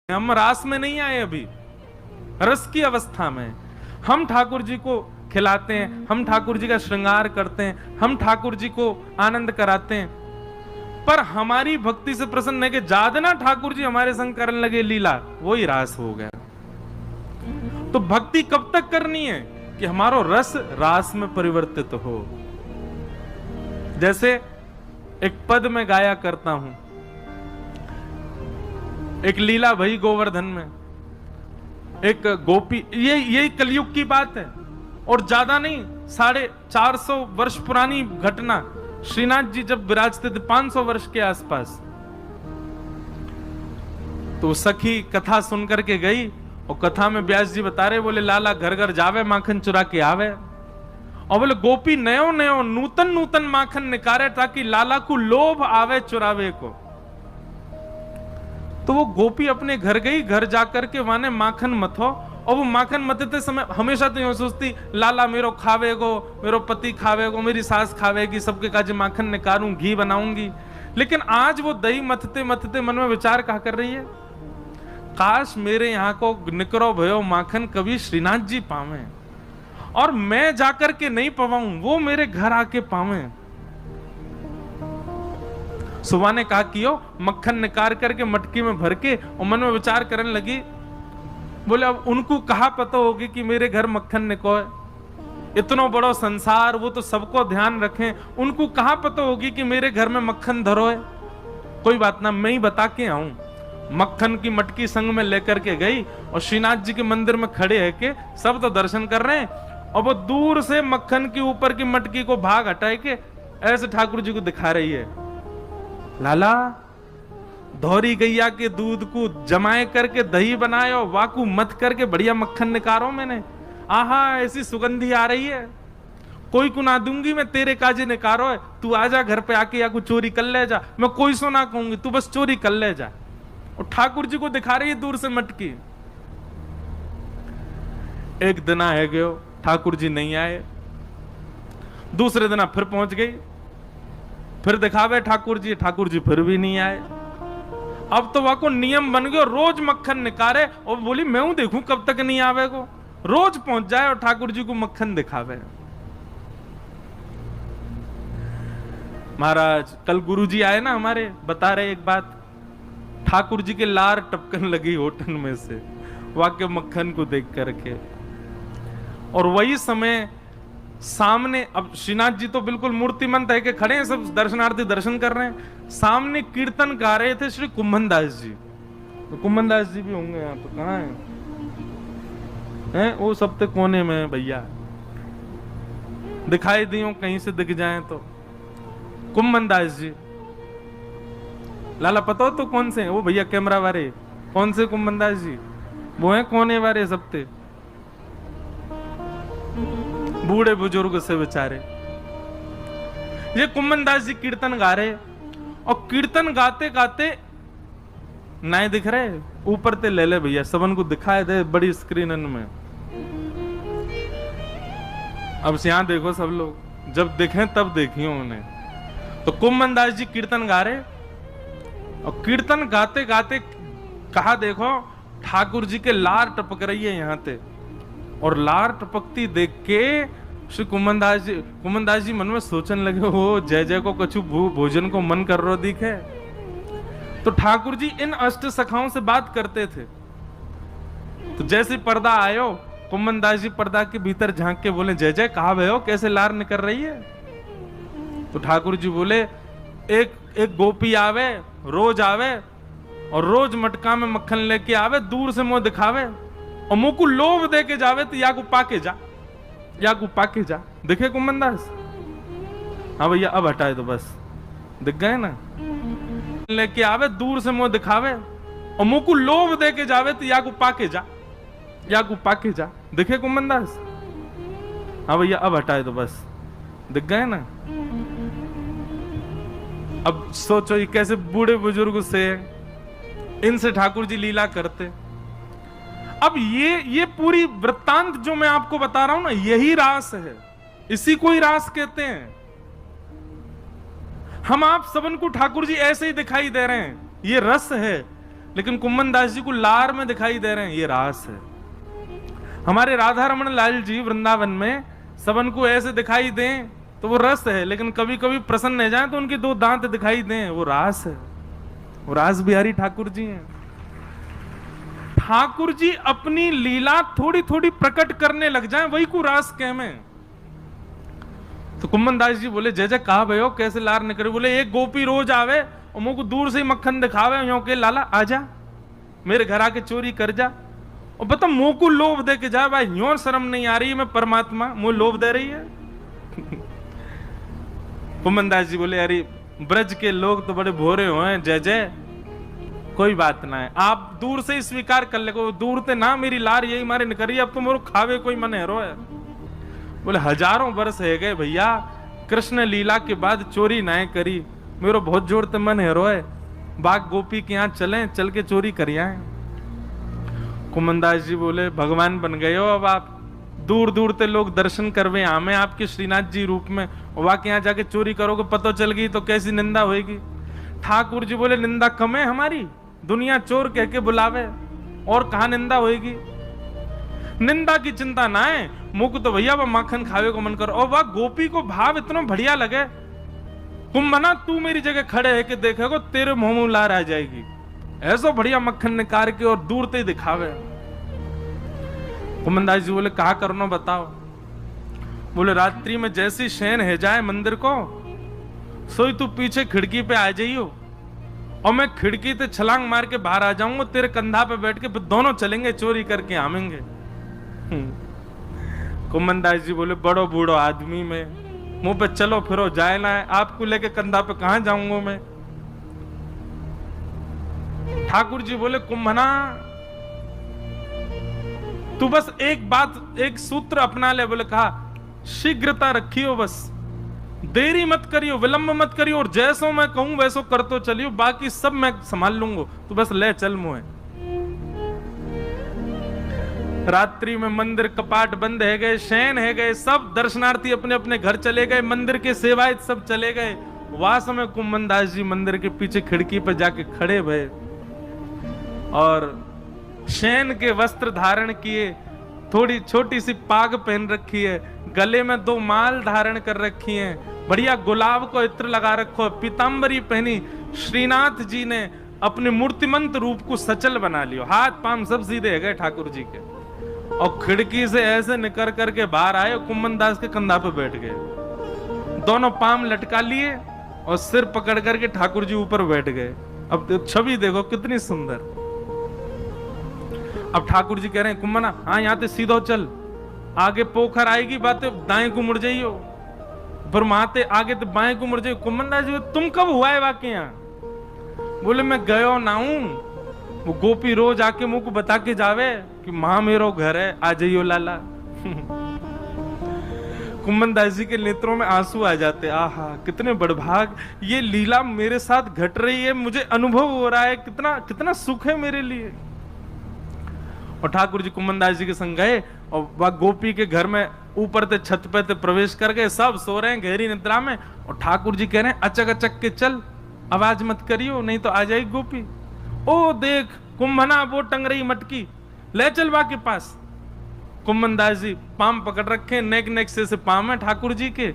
हम रास में नहीं आए, अभी रस की अवस्था में। हम ठाकुर जी को खिलाते हैं, हम ठाकुर जी का श्रृंगार करते हैं, हम ठाकुर जी को आनंद कराते हैं, पर हमारी भक्ति से प्रसन्न है कि जादना ठाकुर जी हमारे संग करने लगे लीला, वही रास हो गया। तो भक्ति कब तक करनी है कि हमारो रस रास में परिवर्तित हो। जैसे एक पद में गाया करता हूं, एक लीला भई गोवर्धन में, एक गोपी, ये कलयुग की बात है और ज्यादा नहीं, 450 वर्ष पुरानी घटना। श्रीनाथ जी जब विराजते थे 500 वर्ष के आसपास, तो सखी कथा सुनकर के गई और कथा में व्यास जी बता रहे, बोले लाला घर घर जावे माखन चुरा के आवे, और बोले गोपी नयो नयो नूतन नूतन माखन निकारे ताकि लाला को लोभ आवे चुरावे को। तो वो गोपी अपने घर गई, घर जाकर के वहां ने माखन मथो, और वो माखन मथते समय हमेशा तो यूं सोचती लाला मेरो खावेगो, मेरो पति खावेगो, मेरी सास खावेगी, सबके काजे माखन निकालूं, घी बनाऊंगी। लेकिन आज वो दही मथते मथते मन में विचार कहा कर रही है, काश मेरे यहाँ को निकरो भयो माखन कभी श्रीनाथ जी पावे, और मैं जाकर के नहीं पवाऊं, वो मेरे घर आके पावे। सुबह ने कहा कियो, मक्खन निकाल करके मटकी में भर के, और मन में विचार करने लगी, बोले अब उनको कहा पता होगी कि मेरे घर मक्खन निकोए, इतना बड़ा संसार, वो तो सबको ध्यान रखें, उनको कहा पता होगी कि मेरे घर में मक्खन धरो है। कोई बात ना, मैं ही बता के आऊं। मक्खन की मटकी संग में लेकर के गई और श्रीनाथ जी के मंदिर में खड़े है के सब तो दर्शन कर रहे हैं, और वो दूर से मक्खन के ऊपर की मटकी को भाग हटाए के ऐसे ठाकुर जी को दिखा रही है, लाला धौरी गैया के दूध को जमाए करके दही बनाए और वाकू मत करके बढ़िया मक्खन निकारो मैंने, आहा ऐसी सुगंधी आ रही है, कोई को ना दूंगी मैं, तेरे काजे निकारो है, तू आजा घर पे आके, या को चोरी कर ले जा, मैं कोई सो ना कहूंगी, तू बस चोरी कर ले जा। और ठाकुर जी को दिखा रही है दूर से मटकी। एक दिन है गयो, ठाकुर जी नहीं आए, दूसरे दिन फिर पहुंच गई, फिर दिखावे ठाकुर जी फिर भी नहीं आए। अब तो वह को नियम बन गया, रोज मक्खन निकाले, और बोली मैं हूं देखूं कब तक नहीं आवे को, रोज पहुंच जाए और ठाकुर जी को मक्खन दिखावे। महाराज कल गुरु जी आए ना हमारे, बता रहे एक बात, ठाकुर जी के लार टपकन लगी होटल में से वाक्य मक्खन को देख करके। और वही समय सामने, अब श्रीनाथ जी तो बिल्कुल मूर्तिमंत है कि खड़े हैं, सब दर्शनार्थी दर्शन कर रहे हैं, सामने कीर्तन गा रहे थे श्री कुम्भन दास जी। तो कुम्भन दास जी भी होंगे यहाँ पे, कहाँ हैं? वो सब तो कोने में भैया, दिखाई दियो कहीं से दिख जाए तो। कुम्भन दास जी, लाला पता हो तो कौन से हैं? वो भैया कैमरा वाले, कौन से कुम्भन दास जी? वो हैं कोने वाले सबते, बूढ़े बुजुर्ग से बेचारे। ये कुम्भन दास जी कीर्तन गा रहे, और कीर्तन गाते गाते नहीं दिख रहे, ऊपर ते ले ले भैया, सबन को दिखाए दे बड़ी स्क्रीन में। अब से यहां देखो सब लोग, जब देखें तब देखियो उन्हें। तो कुम्भन दास जी कीर्तन गा रहे, और कीर्तन गाते गाते कहा देखो ठाकुर जी के लार टपक रही है यहां ते, और लार टपकती देख के श्री कुम्भन दास जी मन में सोचने लगे, हो जय जय को कछु भोजन को मन कर रो दिखे। तो ठाकुर जी इन अष्ट सखाओं से बात करते थे। तो जैसे पर्दा आयो, कुम्भन दास जी पर्दा के भीतर झांक के बोले, जय जय कहा भय हो, कैसे लार निकल रही है? तो ठाकुर जी बोले, एक गोपी आवे, रोज आवे, और रोज मटका में मक्खन लेके आवे, दूर से मुंह दिखावे, और मुंह को लोभ दे के जावे, तो या को पाके जा, या को पाके जा। दिखे कुम्भन दास? हाँ भैया अब हटाए तो बस, दिख गए ना? लेके आवे, दूर से मुंह दिखावे, और मुंह को लोभ दे के जावे, तो या को पाके जा, या को पाके जा। दिखे कुम्भन दास? हाँ भैया अब हटाए तो बस, दिख गए ना? अब सोचो ये कैसे बूढ़े बुजुर्ग से, इनसे ठाकुर जी लीला करते। अब ये पूरी वृत्तांत जो मैं आपको बता रहा हूं ना, यही रास है, इसी को ही रास कहते हैं। हम आप सबन को ठाकुर जी ऐसे ही दिखाई दे रहे हैं, ये रस है, लेकिन कुम्मन दास जी को लार में दिखाई दे रहे हैं, ये रास है। हमारे राधा रमन लाल जी वृंदावन में सबन को ऐसे दिखाई दें तो वो रस है, लेकिन कभी कभी प्रसन्न हो जाए तो उनके दो दांत दिखाई दें, वो रास है। वो रास बिहारी ठाकुर जी हैं। ठाकुर जी अपनी लीला थोड़ी थोड़ी प्रकट करने लग जाएं, वही को रास कह में। तो कुम्मन दास जी बोले जय जय कहा भयो कैसे लार निकले। बोले एक गोपी रोज आवे और मुझको दूर से ही मक्खन दिखावे, यो के लाला आजा मेरे घर आके चोरी कर जा, और बता मुंह को लोभ दे के जा। भाई यो शर्म नहीं आ रही है, मैं परमात्मा मुंह लोभ दे रही है। कुम्मन दास जी बोले अरे ब्रज के लोग तो बड़े भोरे हुए हैं, जय जय कोई बात ना है, आप दूर से ही स्वीकार कर ले। दूर से ना मेरी लार यही मारे निकरी, अब तो मोरो खावे कोई मन हेरो है। बोले हजारों वर्ष है गए भैया, कृष्ण लीला के बाद चोरी ना करी, मेरो बहुत जोर ते मन हेरो है, बाग गोपी के यहाँ चलें, चल के चोरी कर आए। कुम्मन दास जी बोले भगवान बन गए हो अब आप, दूर दूर ते लोग दर्शन करवे आमे आपके श्रीनाथ जी रूप में, वहां के यहाँ जाके चोरी करोगे पता चल गई तो कैसी निंदा होगी। ठाकुर जी बोले निंदा कम है हमारी, दुनिया चोर कह के बुलावे, और कहा निंदा होगी। निंदा की चिंता ना है, मुख तो भैया वह माखन खावे को मन करो। और वह गोपी को भाव इतना बढ़िया लगे, कुम्भना तू मेरी जगह खड़े है कि देखेगो तेरे मुंह में लार आ जाएगी, ऐसा बढ़िया मक्खन निकाल के और दूर ते दिखावे। कुम्मन दास जी बोले कहा करना बताओ। बोले रात्रि में जैसी शयन है जाए मंदिर को, सोई तू पीछे खिड़की पे आ जाइयो, और मैं खिड़की से छलांग मार के बाहर आ जाऊंगा, तेरे कंधा पे बैठ के दोनों चलेंगे चोरी करके आवेंगे। कुम्मन दास जी बोले बड़ो बूढ़ो आदमी में मुंह पे चलो फिरो जाए ना है, आपको लेके कंधा पे कहां जाऊंगा मैं। ठाकुर जी बोले कुम्भना तू बस एक बात एक सूत्र अपना ले। बोले कहा शीघ्रता रखियो, बस देरी मत करियो, विलंब मत करियो, और जैसो मैं कहूं वैसो कर तो चलियो, बाकी सब मैं संभाल लूंगा, तू बस ले चल मुझे। रात्रि में मंदिर कपाट बंद है गए, शयन है गए, सब दर्शनार्थी अपने अपने घर चले गए, मंदिर के सेवायत सब चले गए। वह समय कुम्मन दास जी मंदिर के पीछे खिड़की पर जाके खड़े भये और शयन के वस्त्र धारण किए, थोड़ी छोटी सी पाग पहन रखी है, गले में 2 माल धारण कर रखी है, बढ़िया गुलाब को इत्र लगा रखो, पीतांबरी पहनी। श्रीनाथ जी ने अपने मूर्तिमंत रूप को सचल बना लियो, हाथ पांव सब सीधे है गए ठाकुर जी के, और खिड़की से ऐसे निकल करके बाहर आए, कुम्मन दास के कंधा पे बैठ गए, दोनों पांव लटका लिए और सिर पकड़ करके ठाकुर जी ऊपर बैठ गए। अब छवि देखो कितनी सुंदर। अब ठाकुर जी कह रहे हैं कुम्मना हाँ यहाँ से सीधो चल, आगे पोखर आएगी बातें दाएं को मुड़ जाइयो, फिर वहां आगे तो बाएं को मुड़ जाइयो। कुम्मन दास जी तुम कब हुआ है वाकई यहाँ। बोले मैं गयो ना हूं, वो गोपी रोज आके मुझ को बता के जावे कि मां मेरो घर है, आ जाइयो लाला। कुम्मन दास जी के नेत्रों में आंसू आ जाते, आहा कितने बड़भाग, ये लीला मेरे साथ घट रही है, मुझे अनुभव हो रहा है, कितना कितना सुख है मेरे लिए। और ठाकुर जी कुम्मन दास जी के संग गए और वह गोपी के घर में ऊपर से छत पे ते प्रवेश कर गए, सब सो रहे हैं गहरी निद्रा में, और ठाकुर जी कह रहे हैं अचक अचक के चल, आवाज मत करियो नहीं तो आ जाएगी गोपी। ओ देख कुम्भना वो टंग रही मटकी, ले चल बा के पास। कुम्मन दास जी पाम पकड़ रखे, नेक नेक से पाम है ठाकुर जी के,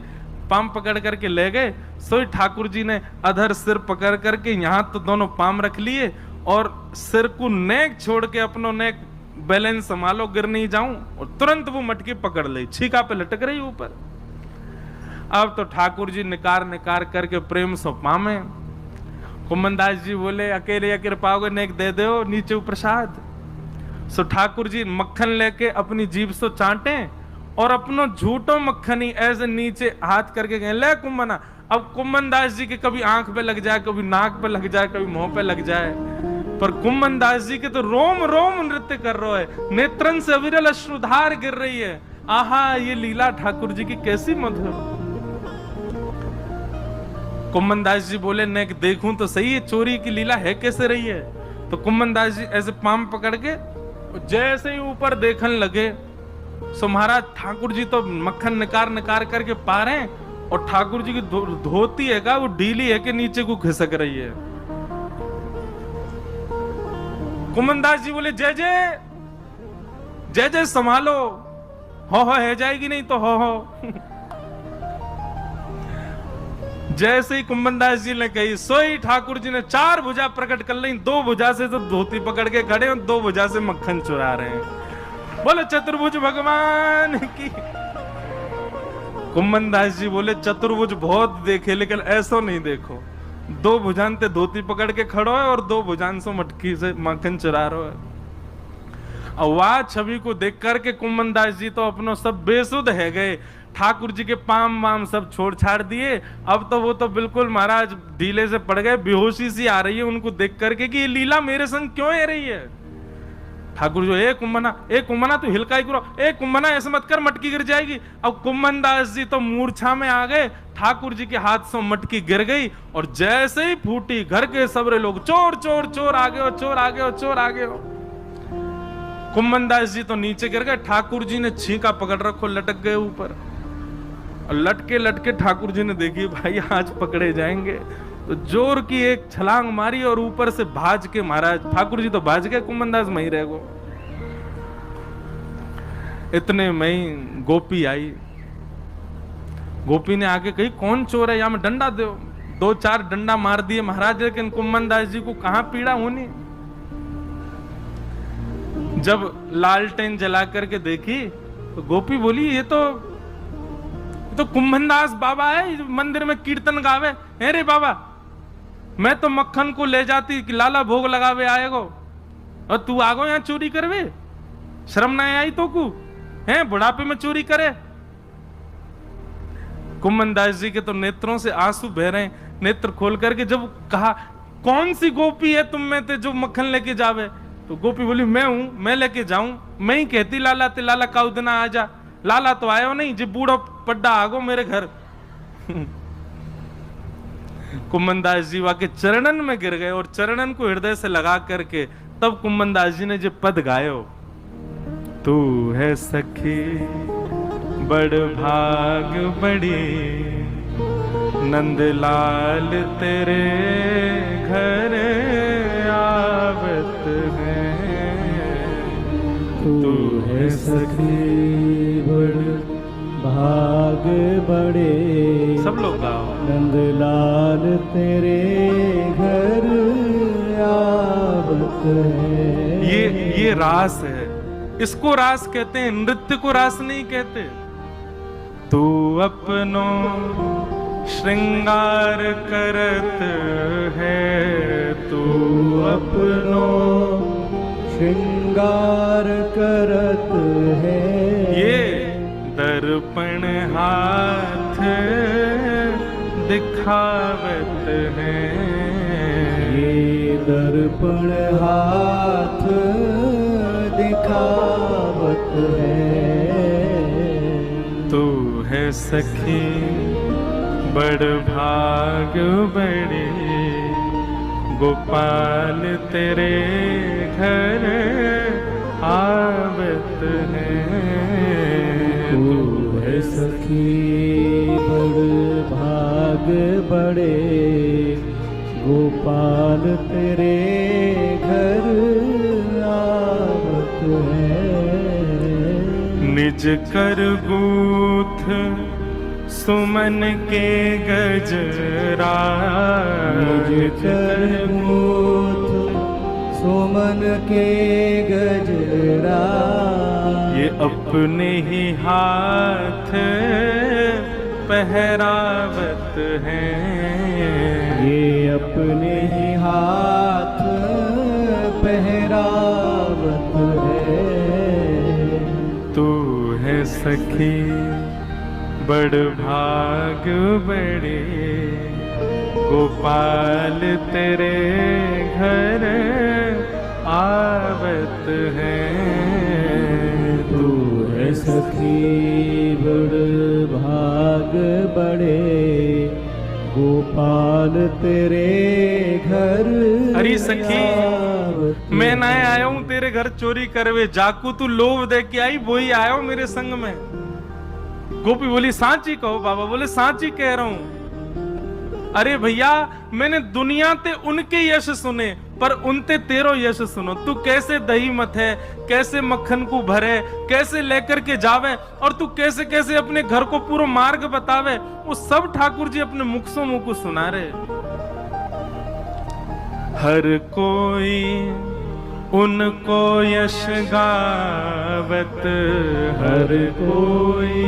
पाम पकड़ करके ले गए। सोई ठाकुर जी ने अधर सिर पकड़ करके यहाँ तो दोनों पाम रख लिए, और सिर को नेक छोड़ के अपनो नेक बैलेंस संभालो गिर नहीं जाऊं, और तुरंत वो मटकी पकड़ ली, छीका पे लटक रही ऊपर। अब तो ठाकुर जी निकार निकार करके प्रेम सो पामे। कुम्मन दास जी बोले अकेले अकेले पाओगे नेक दे दो नीचे प्रसाद। सो ठाकुर जी मक्खन लेके अपनी जीभ से चाटे और अपनो झूठो मक्खन ही ऐसे नीचे हाथ करके गए ले कुम्मना। अब कुम्मन दास जी के कभी आंख पे लग जाए, कभी नाक पे लग जाए, कभी मुंह पे लग जाए, पर कुम्मन दास जी के तो रोम रोम नृत्य कर रहे है, नेत्रन से अविरल अश्रुधार गिर रही है। आहा ये लीला ठाकुर जी की कैसी मधुर। कुम्मन दास जी बोले नेक देखूं तो सही है चोरी की लीला है कैसे रही है। तो कुम्मन दास जी ऐसे पाम पकड़ के जैसे ही ऊपर देखने लगे, सो महाराज ठाकुर जी तो मक्खन निकार निकार करके पा रहे हैं, और ठाकुर जी की धोती है का वो ढीली है कि नीचे को खिसक रही है। कुमनदास जी बोले जय जय जय जय संभालो, हो है जाएगी नहीं तो हो। जैसे ही कुंभनदास जी ने कही सोई ठाकुर जी ने 4 भुजा प्रकट कर ली। 2 भुजा से तो धोती पकड़ के खड़े और 2 भुजा से मक्खन चुरा रहे हैं। बोले चतुर्भुज भगवान की। कुंभनदास जी बोले चतुर्भुज बहुत देखे लेकिन ऐसा नहीं देखो। 2 भुजान ते धोती पकड़ के खड़ो है और 2 भुजान से मटकी से मक्खन चुरा रहे है। और वह छवि को देख करके कुंभनदास जी तो अपनो सब बेसुध है गए। ठाकुर जी के पाम वाम सब छोड़ छाड़ दिए। अब तो वो तो बिल्कुल महाराज ढीले से पड़ गए, बेहोशी सी आ रही है उनको देख करके कि ये लीला मेरे संग क्यों है रही है। ठाकुर जो ए कुंभना तू हिलकाई करो, ए कुंभना ऐसे मत कर मटकी गिर जाएगी। अब कुंभनदास जी तो मूर्छा में आ गए। ठाकुर जी के हाथ से मटकी गिर गई और जैसे ही फूटी घर के सबरे लोग चोर चोर चोर आ गए हो, चोर आ गए हो, चोर आ गए हो। कुंभनदास जी तो नीचे गिर गए। ठाकुर जी ने छींका पकड़ रखो, लटक गए ऊपर। और लटके लटके ठाकुर जी ने देखी भाई आज पकड़े जाएंगे, तो जोर की एक छलांग मारी और ऊपर से भाज के महाराज ठाकुर जी तो भाज गए, कुंभनदास वहीं रह गो। इतने में गोपी आई। गोपी ने आके कही कौन चोर है, या में डंडा दो। 2-4 डंडा मार दिए महाराज, लेकिन कुंभनदास जी को कहां पीड़ा होनी। जब लालटेन जला करके देखी तो गोपी बोली ये तो कुंभनदास बाबा है, मंदिर में कीर्तन गावे। अरे बाबा मैं तो मक्खन को ले जाती कि लाला भोग लगावे आएगो और तू आगो यहाँ चोरी करवे, शर्म नहीं आई तो कु है बुढ़ापे में चोरी करे। कुंभनदास जी के तो नेत्रों से आंसू बह रहे हैं। नेत्र खोल करके जब कहा कौन सी गोपी है तुम में ते जो मक्खन लेके जावे, तो गोपी बोली मैं हूं, मैं लेके जाऊं। मैं ही कहती लाला ते लाला का उदना आ जा। लाला तो आयो नहीं, जी बूढ़ो पड्डा आगो मेरे घर। कुंभनदास जी वाके चरणन में गिर गए और चरणन को हृदय से लगा करके तब कुंभनदास जी ने जो पद गायो, तू है सखी बड़ भाग बड़ी, नंदलाल तेरे घर आवत है। तू है सखी बड़ भाग बड़े, सब लोग गाओ। नंदलाल तेरे घर आवत है। ये रास है, इसको रास कहते हैं, नृत्य को रास नहीं कहते। तू अपनो श्रृंगार करत है, तू अपनो श्रृंगार करत है। ये दर्पण हाथ दिखावत है, ये दर्पण हाथ दिखावत है। तू है सखी बड़ भाग बड़ी, गोपाल तेरे घर आवत है। तू है सखी बड़ भाग बड़े, गोपाल तेरे घर आवत है। निज कर गूथ सुमन के गजरा, निज कर गूथ सुमन के गजरा। ये अपने ही हाथ पहरावत है, ये अपने ही हाथ पहरावत है। तू है सखी बड़ भाग बड़े, गोपाल तेरे घर आवत है। तू है सखी बड़ भाग बड़े, गोपाल तेरे घर। अरे सखी मैं ना आया हूं तेरे घर चोरी करवे, जाकू तू लोभ दे के आई वही आया हूं मेरे संग में। गोपी बोली सांची कहो बाबा। बोले सांची कह रहा हूं। अरे भैया मैंने दुनिया ते उनके यश सुने, पर उनते तेरो यश सुनो। तू कैसे दही मथे, कैसे मक्खन को भरे, कैसे लेकर के जावे, और तू कैसे कैसे अपने घर को पूरा मार्ग बतावे, वो सब ठाकुर जी अपने मुख से मुंह को सुना रहे। हर कोई उनको यश गावत, हर कोई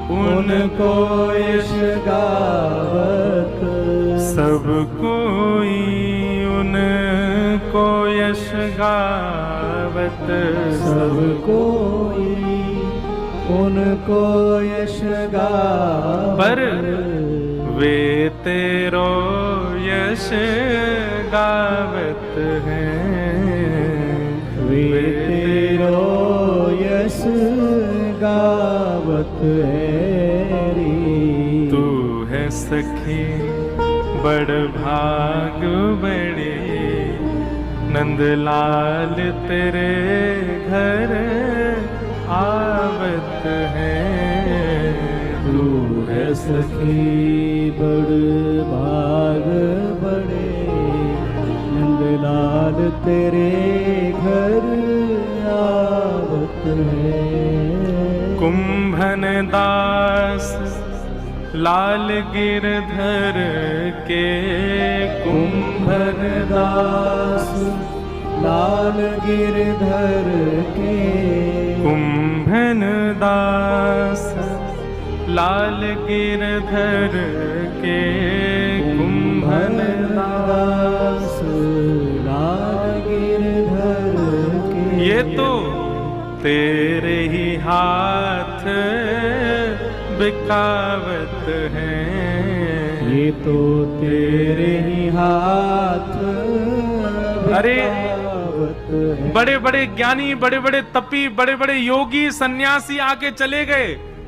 उनको यश गावत, सब कोई उनको यश गावत, सब कोई उनको यश गावत, पर वे तेरो यश गावत हैं, वे तेरो यश गावत है री। तू है सखी बड़ भाग बड़े, नंदलाल तेरे घर आवत है। तू है सखी बड़ भाग बड़े, नंदलाल तेरे घर आवत है। कुंभन दास लाल गिरधर के, कुंभन दास लाल गिरधर के, कुंभन दास लाल गिरधर के, कुंभन दास लाल गिरधर के। ये तो तेरे ही हाथ बिकावत हैं, ये तो तेरे ही हाथ अरे बिकावत है। बड़े बड़े ज्ञानी, बड़े बड़े तपी, बड़े बड़े योगी सन्यासी आके चले गए,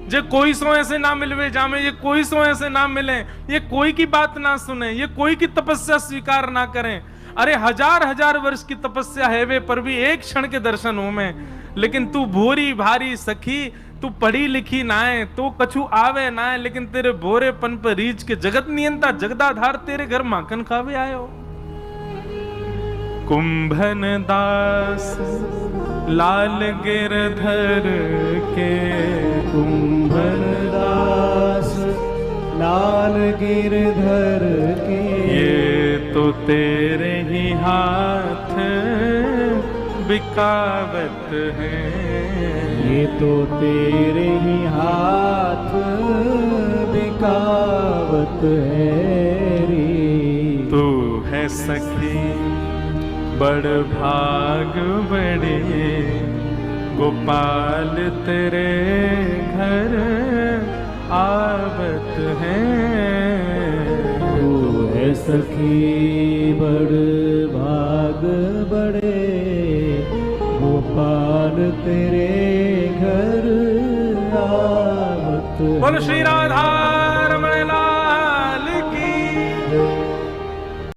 जे कोई सो ऐसे ना मिलवे जामे, ये कोई सो ऐसे ना मिले, ये कोई की बात ना सुने, ये कोई की तपस्या स्वीकार ना करें। अरे हजार हजार वर्ष की तपस्या है वे, पर भी एक क्षण के दर्शन हो में। लेकिन तू भूरी भारी सखी, तू पढ़ी लिखी ना है, तो कछु आवे ना है, लेकिन तेरे भोरेपन पर रीच के जगत नियंता जगदाधार तेरे घर माखन खावे आयो। कुंभन दास लाल गिरधर के, कुंभन दास लाल गिरधर के। ये तो तेरे ही हाथ बिकावत हैं, ये तो तेरे ही हाथ बिकावत है री। तू है सखी बड़ भाग बड़े, गोपाल तेरे घर आवत हैं। तू है सखी बड़ भाग बड़े, गोपाल तेरे घर आवत है। बोल श्री राधा